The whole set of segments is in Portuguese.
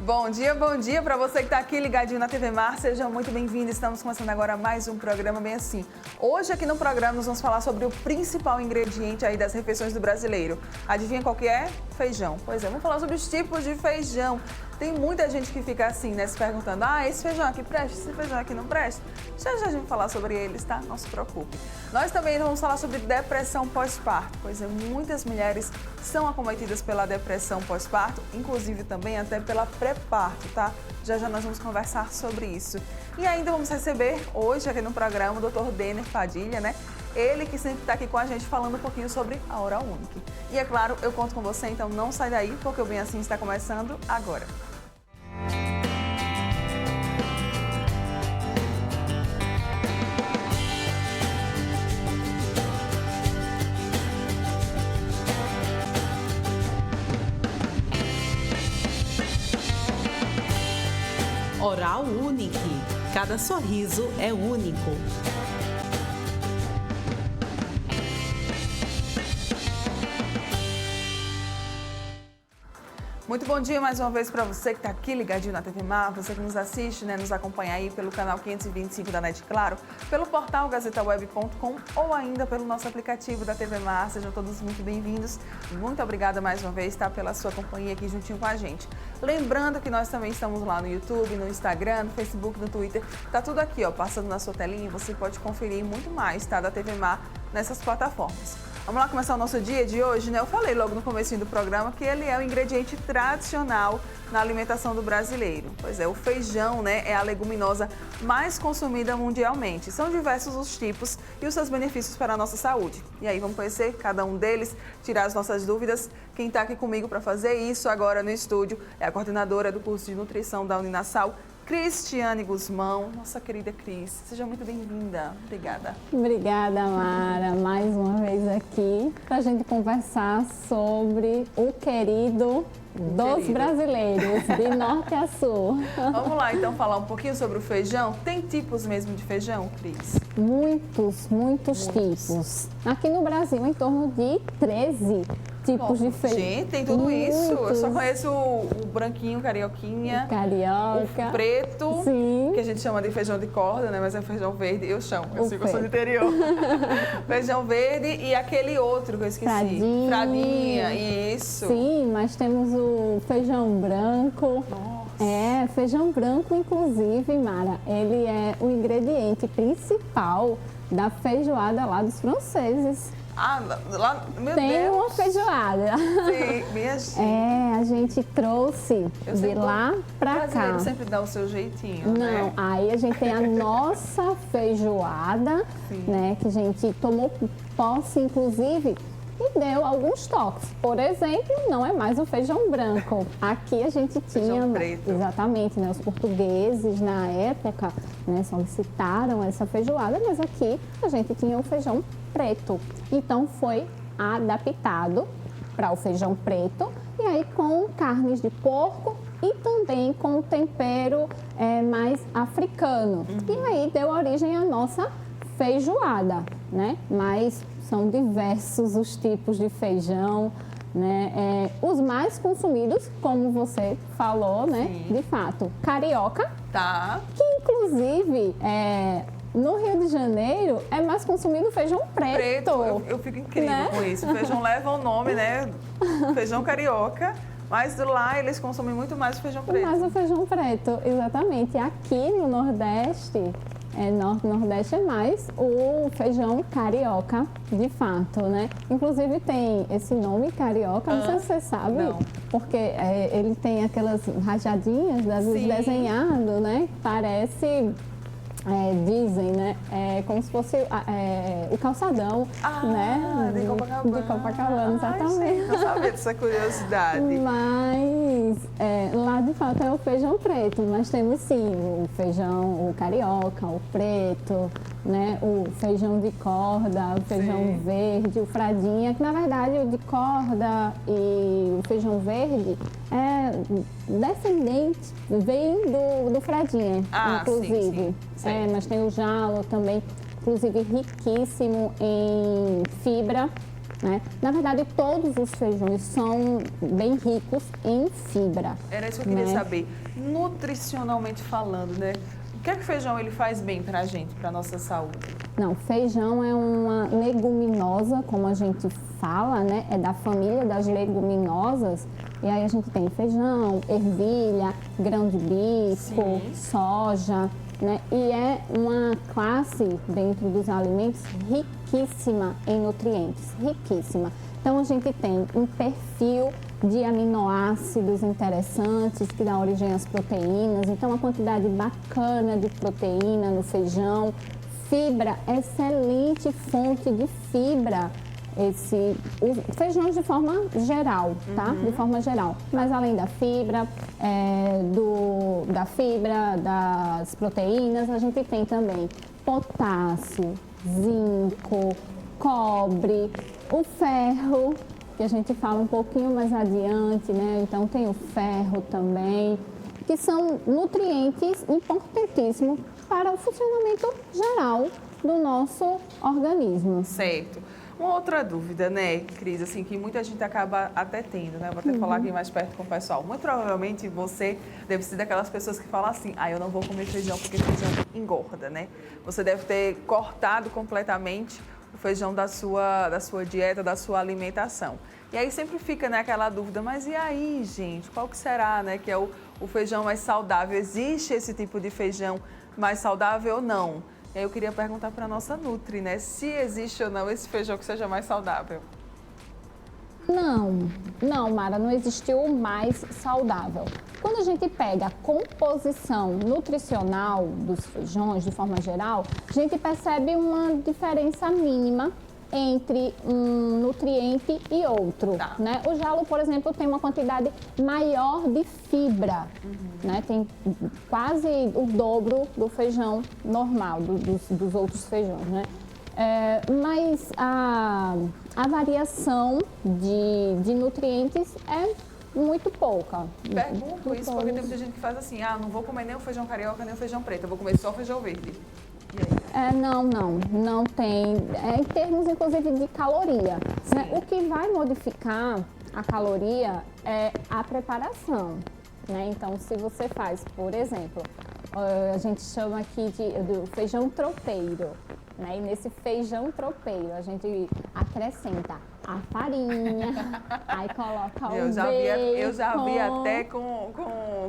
Bom dia para você que está aqui ligadinho na TV Mar, sejam muito bem-vindos. Estamos começando agora mais um programa bem assim. Hoje aqui no programa nós vamos falar sobre o principal ingrediente aí das refeições do brasileiro. Adivinha qual que é? Feijão. Pois é, vamos falar sobre os tipos de feijão. Tem muita gente que fica assim, né, se perguntando, esse feijão aqui presta, esse feijão aqui não presta. Já a gente vai falar sobre eles, tá? Não se preocupe. Nós também vamos falar sobre depressão pós-parto. Pois é, muitas mulheres são acometidas pela depressão pós-parto, inclusive também até pela pré-parto, tá? Já nós vamos conversar sobre isso. E ainda vamos receber hoje aqui no programa o Dr. Denner Padilha, né? Ele que sempre está aqui com a gente falando um pouquinho sobre a Oral Unique. E é claro, eu conto com você, então não sai daí, porque o Bem Assim está começando agora. Oral Unique. Cada sorriso é único. Muito bom dia mais uma vez para você que está aqui ligadinho na TV Mar, você que nos assiste, né, nos acompanha aí pelo canal 525 da NET Claro, pelo portal gazetaweb.com ou ainda pelo nosso aplicativo da TV Mar. Sejam todos muito bem-vindos. Muito obrigada mais uma vez, tá, pela sua companhia aqui juntinho com a gente. Lembrando que nós também estamos lá no YouTube, no Instagram, no Facebook, no Twitter. Tá tudo aqui, ó, passando na sua telinha. Você pode conferir muito mais, tá, da TV Mar nessas plataformas. Vamos lá começar o nosso dia de hoje, né? Eu falei logo no comecinho do programa que ele é o ingrediente tradicional na alimentação do brasileiro. Pois é, o feijão, né, é a leguminosa mais consumida mundialmente. São diversos os tipos e os seus benefícios para a nossa saúde. E aí, vamos conhecer cada um deles, tirar as nossas dúvidas. Quem está aqui comigo para fazer isso agora no estúdio é a coordenadora do curso de nutrição da Uninasal, Cristiane Guzmão, nossa querida Cris. Seja muito bem-vinda. Obrigada. Obrigada, Mara. Mais uma vez aqui para a gente conversar sobre o querido dos brasileiros, de norte a sul. Vamos lá, então, falar um pouquinho sobre o feijão. Tem tipos mesmo de feijão, Cris? Muitos tipos. Aqui no Brasil, em torno de 13 tipos de feijão. Gente, tem tudo isso. Eu só conheço o branquinho, carioquinha. Carioca. O preto, sim, que a gente chama de feijão de corda, né? Mas é feijão verde, eu chamo. Eu sei que eu sou do interior. Feijão verde e aquele outro que eu esqueci. Fradinha, isso. Sim, mas temos o feijão branco. Nossa. Feijão branco, inclusive, Mara, ele é o ingrediente principal da feijoada lá dos franceses. Lá, meu Tem Deus. uma feijoada. Sim, minha gente. A gente trouxe de lá pra cá. O brasileiro sempre dá o seu jeitinho, Não, né? aí a gente tem a nossa feijoada, né, que a gente tomou posse, inclusive, e deu alguns toques. Por exemplo, não é mais o feijão branco. Aqui a gente tinha... Feijão preto. Exatamente, né? Os portugueses, na época, né, solicitaram essa feijoada, mas aqui a gente tinha o feijão preto. Então, foi adaptado para o feijão preto, e aí com carnes de porco e também com o tempero mais africano. E aí deu origem à nossa feijoada, né? Mas são diversos os tipos de feijão, né? Os mais consumidos, como você falou, né? Sim. De fato, carioca, Tá. que inclusive no Rio de Janeiro é mais consumido feijão preto. Eu fico incrível, né, com isso. O feijão leva o nome, né? Feijão carioca. Mas lá eles consomem muito mais o feijão preto. Mais o feijão preto, exatamente. Aqui no Nordeste, Norte-Nordeste é mais o feijão carioca, de fato, né? Inclusive tem esse nome carioca, não sei se você sabe, não. Porque ele tem aquelas rajadinhas, às vezes desenhado, né? Parece... dizem, né? Como se fosse o calçadão, né? De Copacabana. De Copacabana, exatamente. Ai, gente, não sabia dessa curiosidade. Mas lá de fato é o feijão preto, mas temos sim o feijão, o carioca, o preto, né? O feijão de corda, o feijão verde, o fradinha, que na verdade o de corda e o feijão verde é descendente, vem do fradinha, inclusive. Sim. Mas tem o jalo também, inclusive riquíssimo em fibra, né? Na verdade, todos os feijões são bem ricos em fibra. Era isso que eu queria né? saber. Nutricionalmente falando, né? O que é que o feijão ele faz bem pra gente, pra nossa saúde? Não, feijão é uma leguminosa, como a gente fala, né? É da família das leguminosas. E aí a gente tem feijão, ervilha, grão de bico, Sim. soja, né? E é uma classe dentro dos alimentos riquíssima em nutrientes, riquíssima. Então a gente tem um perfil de aminoácidos interessantes que dá origem às proteínas. Então uma quantidade bacana de proteína no feijão. Fibra, excelente fonte de fibra. Os feijões de forma geral, tá? De forma geral. Mas além da fibra, das proteínas, a gente tem também potássio, zinco, cobre, o ferro, que a gente fala um pouquinho mais adiante, né? Então tem o ferro também, que são nutrientes importantíssimos para o funcionamento geral do nosso organismo. Certo. Uma outra dúvida, né, Cris, assim, que muita gente acaba até tendo, né? Vou até falar aqui mais perto com o pessoal. Muito provavelmente você deve ser daquelas pessoas que falam assim, eu não vou comer feijão porque feijão engorda, né? Você deve ter cortado completamente o feijão da sua dieta, da sua alimentação. E aí sempre fica, né, aquela dúvida, mas e aí, gente, qual que será, né, que é o feijão mais saudável? Existe esse tipo de feijão mais saudável ou não? E aí eu queria perguntar para a nossa Nutri, né, se existe ou não esse feijão que seja mais saudável. Não, Mara, não existiu o mais saudável. Quando a gente pega a composição nutricional dos feijões, de forma geral, a gente percebe uma diferença mínima entre um nutriente e outro, Tá. né? O jalo, por exemplo, tem uma quantidade maior de fibra, né? Tem quase o dobro do feijão normal, dos outros feijões, né? Mas a variação de nutrientes é muito pouca. Pergunto isso porque tem muita gente que faz assim, não vou comer nem o feijão carioca, nem o feijão preto, eu vou comer só o feijão verde. E aí? Não tem. Em termos, inclusive, de caloria. Né? O que vai modificar a caloria é a preparação. Né? Então, se você faz, por exemplo, a gente chama aqui do feijão tropeiro. Né? E nesse feijão tropeiro, a gente acrescenta a farinha, aí coloca o bacon. Eu já vi até com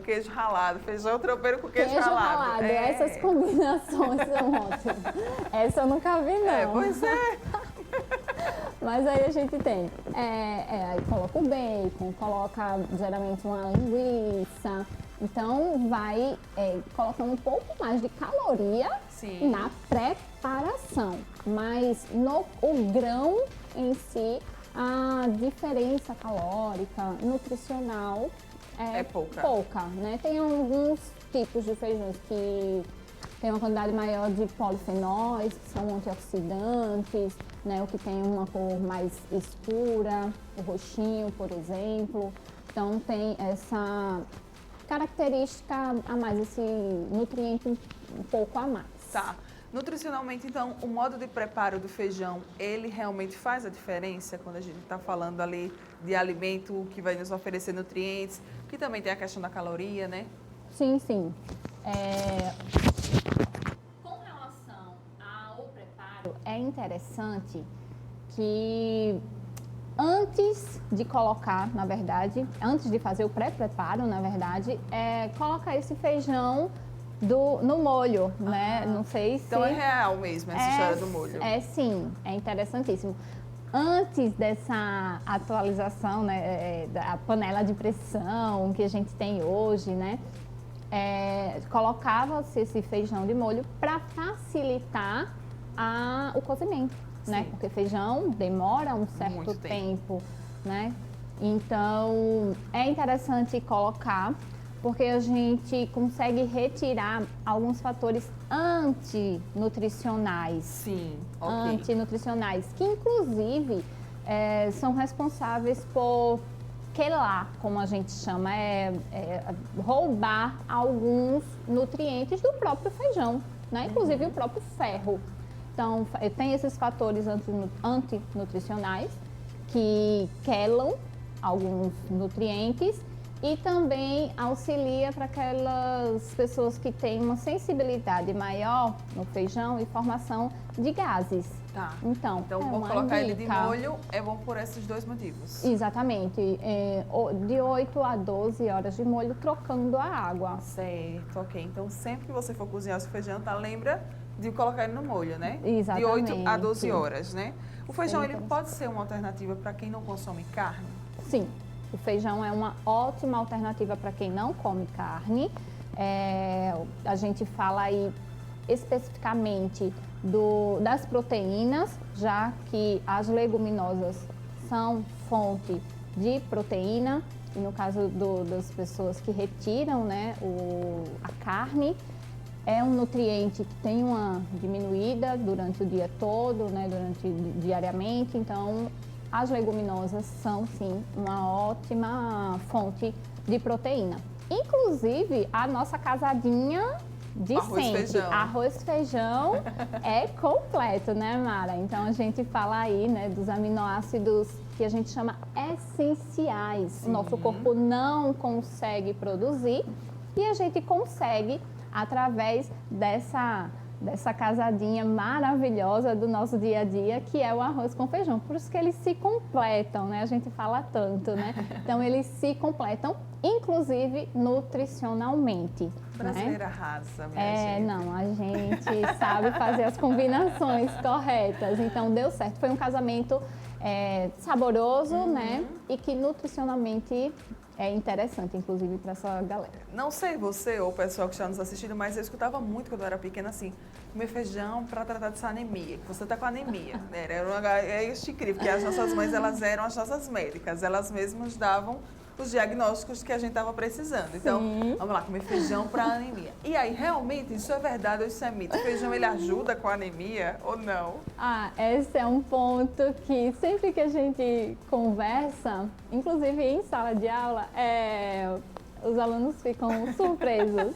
queijo ralado, feijão tropeiro com queijo ralado. Essas combinações são ótimas. Essa eu nunca vi, não. Pois é. Mas aí a gente tem, aí coloca o bacon, coloca geralmente uma linguiça. Então vai colocando um pouco mais de caloria Sim. na preparação. Mas o grão em si, a diferença calórica, nutricional É pouca. Né? Tem alguns tipos de feijões que tem uma quantidade maior de polifenóis, que são antioxidantes, né? O que tem uma cor mais escura, o roxinho, por exemplo. Então tem essa característica a mais, esse nutriente um pouco a mais. Tá. Nutricionalmente, então, o modo de preparo do feijão, ele realmente faz a diferença quando a gente está falando ali de alimento que vai nos oferecer nutrientes, que também tem a questão da caloria, né? Sim. Com relação ao preparo, é interessante que antes de colocar, na verdade, antes de fazer o pré-preparo, na verdade, colocar esse feijão no molho, né? Não sei se... Então é real mesmo essa história do molho. Sim, é interessantíssimo. Antes dessa atualização, né, da panela de pressão que a gente tem hoje, né? Colocava-se esse feijão de molho para facilitar o cozimento, né? Porque feijão demora um certo Muito tempo, né? Então, é interessante colocar, porque a gente consegue retirar alguns fatores antinutricionais. Sim, ok. Antinutricionais, que inclusive são responsáveis por quelar, como a gente chama, roubar alguns nutrientes do próprio feijão, né? Inclusive o próprio ferro. Então, tem esses fatores antinutricionais que quelam alguns nutrientes e também auxilia para aquelas pessoas que têm uma sensibilidade maior no feijão e formação de gases. Tá. Então vou uma colocar ele de dica. molho, é bom por esses dois motivos. Exatamente, de 8 a 12 horas de molho, trocando a água. Certo, ok. Então, sempre que você for cozinhar o seu feijão, tá? Lembra de colocar ele no molho, né? Exatamente. De 8 a 12 horas, né? O feijão, ele Sempre. pode ser uma alternativa para quem não consome carne? Sim, o feijão é uma ótima alternativa para quem não come carne. A gente fala aí especificamente das proteínas, já que as leguminosas são fonte de proteína, e no caso das pessoas que retiram, né, a carne, é um nutriente que tem uma diminuída durante o dia todo, né, diariamente, então as leguminosas são sim uma ótima fonte de proteína. Inclusive a nossa casadinha de Arroz, sempre, feijão. arroz, feijão é completo, né, Mara? Então a gente fala aí, né, dos aminoácidos que a gente chama essenciais. O nosso corpo não consegue produzir e a gente consegue através dessa casadinha maravilhosa do nosso dia a dia, que é o arroz com feijão. Por isso que eles se completam, né? A gente fala tanto, né? Então eles se completam, inclusive nutricionalmente. Brasileira arrasa, minha gente. Não, a gente sabe fazer as combinações corretas. Então deu certo. Foi um casamento saboroso, né? E que nutricionalmente é interessante, inclusive, para essa galera. Não sei você ou o pessoal que está nos assistindo, mas eu escutava muito quando eu era pequena, assim, comer feijão para tratar dessa anemia. Você está com anemia. É isso incrível, porque as nossas mães, elas eram as nossas médicas. Elas mesmas davam os diagnósticos que a gente estava precisando. Então, vamos lá, comer feijão para anemia. E aí, realmente, isso é verdade ou isso é mito? O feijão, ele ajuda com a anemia ou não? Esse é um ponto que sempre que a gente conversa, inclusive em sala de aula, os alunos ficam surpresos.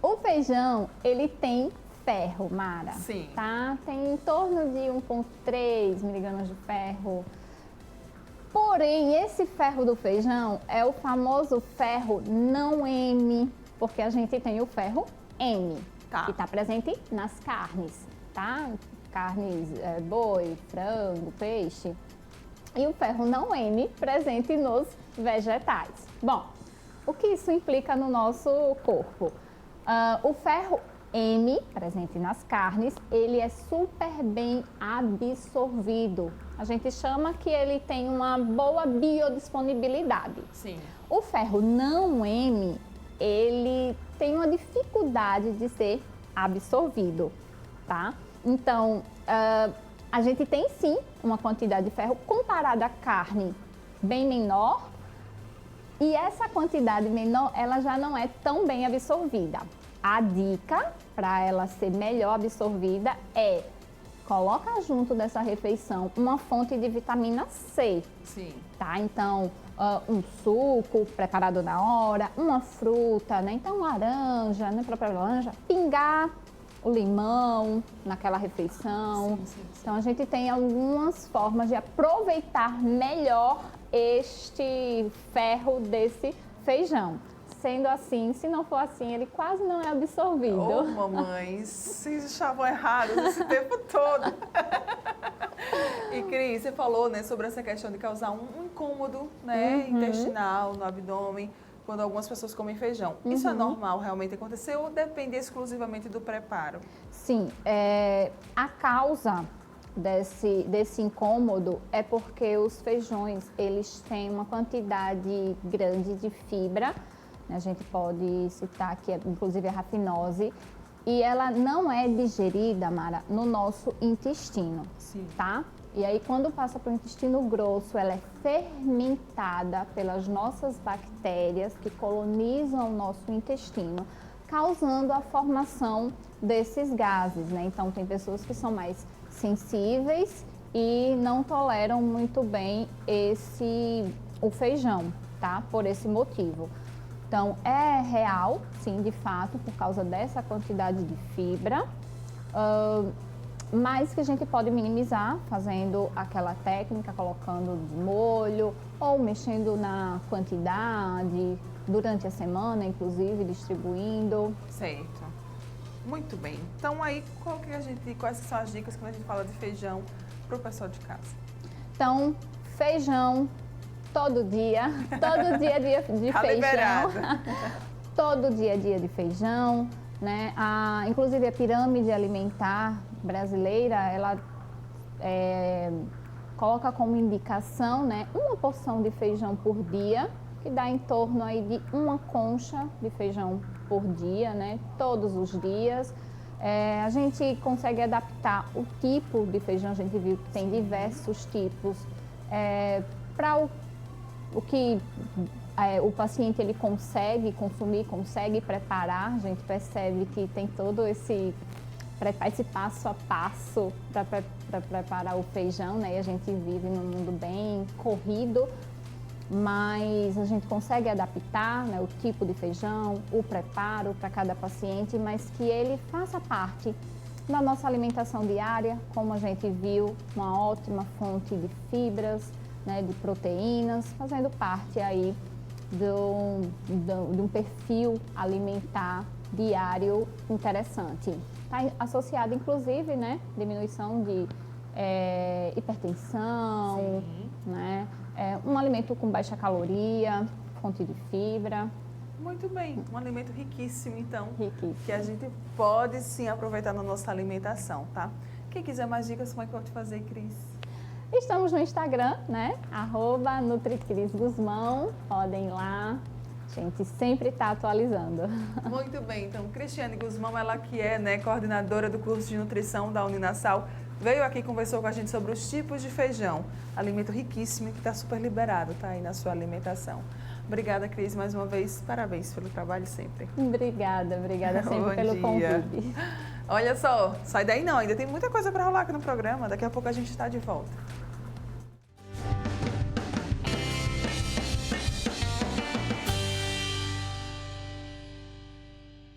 O feijão, ele tem ferro, Mara. Sim. Tá? Tem em torno de 1,3 miligramas de ferro. Porém, esse ferro do feijão é o famoso ferro não M, porque a gente tem o ferro M, que está presente nas carnes, tá? Carnes, boi, frango, peixe. E o ferro não M presente nos vegetais. Bom, o que isso implica no nosso corpo? O ferro M, presente nas carnes, ele é super bem absorvido. A gente chama que ele tem uma boa biodisponibilidade. Sim. O ferro não M, ele tem uma dificuldade de ser absorvido, tá? Então, a gente tem sim uma quantidade de ferro comparada à carne bem menor, e essa quantidade menor, ela já não é tão bem absorvida. A dica para ela ser melhor absorvida é coloca junto dessa refeição uma fonte de vitamina C. Sim. Tá? Então, um suco preparado na hora, uma fruta, né? Então, laranja, né? Própria laranja, pingar o limão naquela refeição. Sim. Então, a gente tem algumas formas de aproveitar melhor este ferro desse feijão. Sendo assim, se não for assim, ele quase não é absorvido. Ô, mamãe, vocês estavam errados esse tempo todo. E, Cris, você falou, né, sobre essa questão de causar um incômodo, né, intestinal, no abdômen, quando algumas pessoas comem feijão. Isso é normal realmente acontecer ou depende exclusivamente do preparo? Sim, a causa desse incômodo é porque os feijões, eles têm uma quantidade grande de fibra. A gente pode citar aqui, inclusive, a rafinose, e ela não é digerida, Mara, no nosso intestino, tá? E aí, quando passa para o intestino grosso, ela é fermentada pelas nossas bactérias que colonizam o nosso intestino, causando a formação desses gases, né? Então, tem pessoas que são mais sensíveis e não toleram muito bem o feijão, tá? Por esse motivo. Então, é real, sim, de fato, por causa dessa quantidade de fibra. mas que a gente pode minimizar fazendo aquela técnica, colocando molho ou mexendo na quantidade durante a semana, inclusive distribuindo. Certo. Muito bem. Então aí, quais são as dicas quando a gente fala de feijão para o pessoal de casa? Então, feijão todo dia de Tá feijão. liberado. Todo dia de feijão, né? Inclusive a pirâmide alimentar brasileira, ela coloca como indicação, né, uma porção de feijão por dia, que dá em torno aí de uma concha de feijão por dia, né, todos os dias. A gente consegue adaptar o tipo de feijão, a gente viu que tem diversos tipos, para o que o paciente ele consegue consumir, consegue preparar. A gente percebe que tem todo esse passo a passo para preparar o feijão, né? E a gente vive num mundo bem corrido, mas a gente consegue adaptar, né, o tipo de feijão, o preparo para cada paciente, mas que ele faça parte da nossa alimentação diária, como a gente viu, uma ótima fonte de fibras, né, de proteínas, fazendo parte aí de um perfil alimentar diário interessante. Está associado, inclusive, né, diminuição de hipertensão, né, um alimento com baixa caloria, fonte de fibra. Muito bem, um alimento riquíssimo, então, Riquíssimo. que a gente pode sim aproveitar na nossa alimentação, tá? Quem quiser mais dicas, como é que pode fazer, Cris? Estamos no Instagram, né? @NutriCrisGuzmão. Podem ir lá. A gente sempre está atualizando. Muito bem, então, Cristiane Guzmão, ela que é, né, coordenadora do curso de nutrição da Uninasal, veio aqui e conversou com a gente sobre os tipos de feijão. Alimento riquíssimo que está super liberado, tá aí na sua alimentação. Obrigada, Cris, mais uma vez. Parabéns pelo trabalho sempre. Obrigada sempre pelo convite. Olha só, sai daí não, ainda tem muita coisa para rolar aqui no programa. Daqui a pouco a gente está de volta.